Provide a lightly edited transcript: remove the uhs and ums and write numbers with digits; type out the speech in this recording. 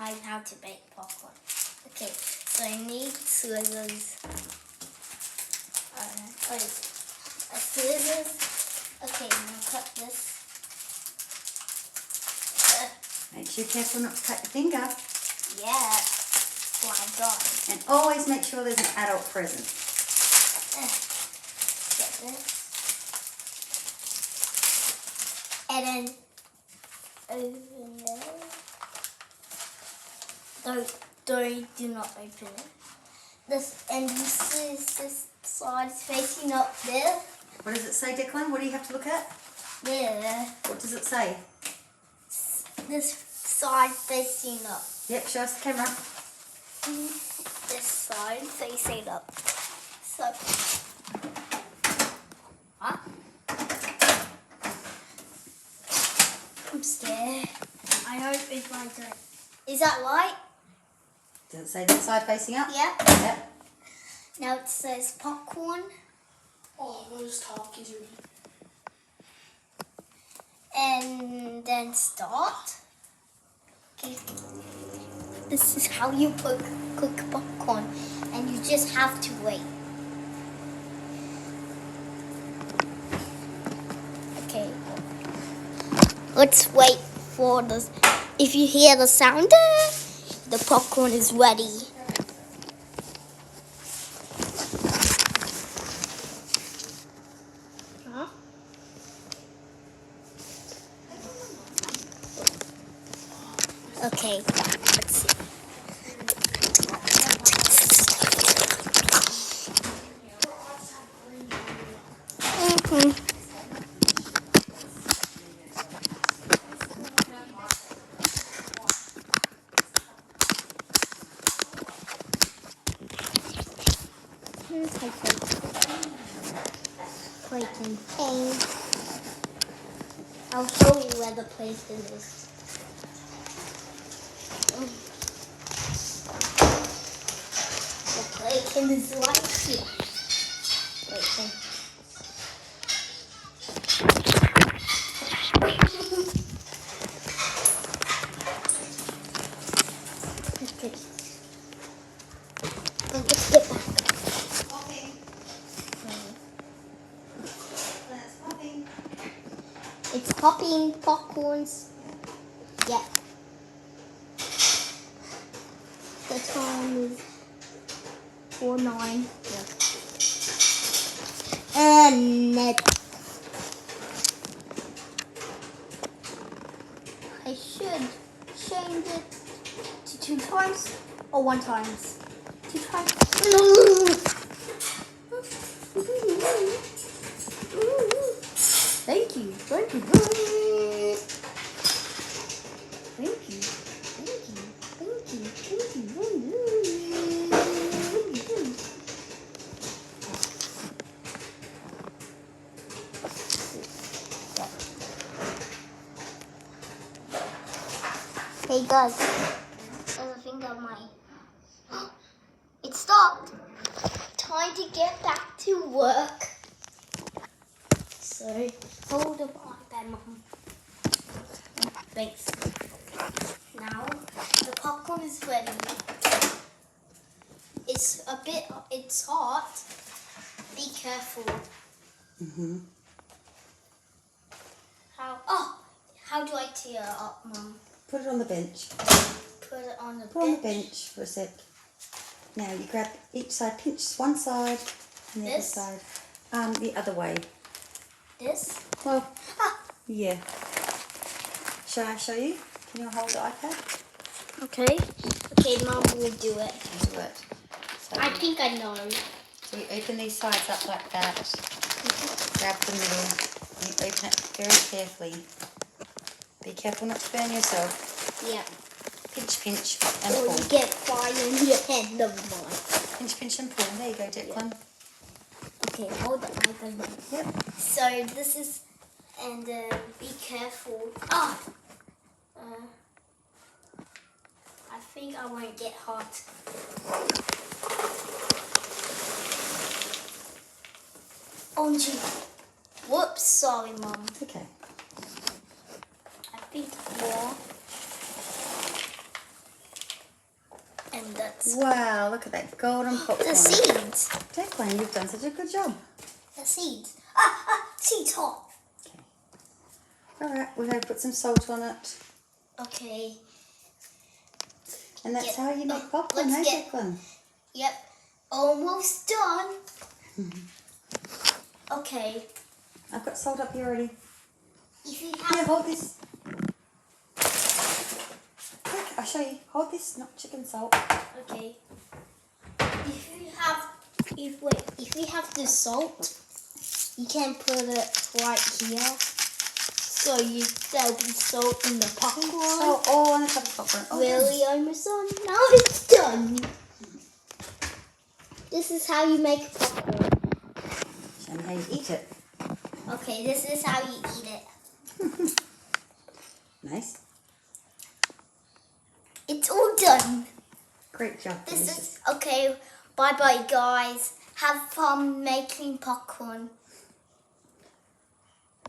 how to bake popcorn. Okay, so I need scissors. Scissors. Okay, now cut this. Make sure you're careful not to cut your finger. Yeah, what I got. And always make sure there's an adult present. Get this. And then open it. Do not open it. This side facing up there. What does it say, Declan? What do you have to look at? There. What does it say? This side facing up. Yep, show us the camera. This side facing up. So, I'm scared. I hope if I don't. Is that right? Does it say this side facing up? Yeah. Yep. Now it says popcorn. Oh, we'll just talk easier. And then start. Okay. This is how you cook popcorn, and you just have to wait. Okay. Let's wait for this. If you hear the sound, the popcorn is ready. Okay, let's see. Plate and paint. I'll show you where the plate is. The plate is right here. Wait, okay. Let's get back. Popping. That's popping. It's popping popcorns. Yeah. The time is 4:09. Yeah. And I should change it to 2 times or 1 times. 2 times. Thank you. Thank you. Thank you. Thank you. Thank you. Thank you. Hey guys, there's a finger on my. It stopped. Time to get back to work. So hold the iPad, Mom. Thanks. Now the popcorn is ready. It's hot. Be careful. How do I tear it up, Mum? Put it on the bench. Put it on the Put it on the bench for a sec. Now you grab each side, pinch one side and the other This? side. The other way. This? Well, yeah. Shall I show you? Can you hold the iPad? Okay. Okay, Mum will do it. Do it. So, I think I know. so you open these sides up like that. Grab the middle. And you open it very carefully. Be careful not to burn yourself. Yeah. Pinch, pinch, and Or pull. you get fire in your head, never mind. Pinch, pinch, and pull. There you go, Declan. Okay, hold the iPad. Yep. So this is, and be careful. I think I won't get hot. Oh, gee. Whoops, sorry, Mum. It's okay. I think more. and that's Wow, look at that golden popcorn. the seeds. Declan, you've done such a good job. The seeds. Seeds hot. Alright, we're going to put some salt on it. Okay. And that's how you make popcorn, let's hey, get- Declan? Yep. Almost done. Okay. I've got salt up here already. If you Here, have hold this. Quick, I'll show you. Hold this, not chicken salt. okay. If you have the salt, you can put it right here. So there'll be salt in the popcorn. Oh, all on the top of popcorn. Oh, Really, almost done. Now it's done. This is how you make popcorn. Show me how you eat it. Okay, this is how you eat it. Nice. It's all done. Great job. This Delicious. is okay. Bye bye, guys. Have fun making popcorn.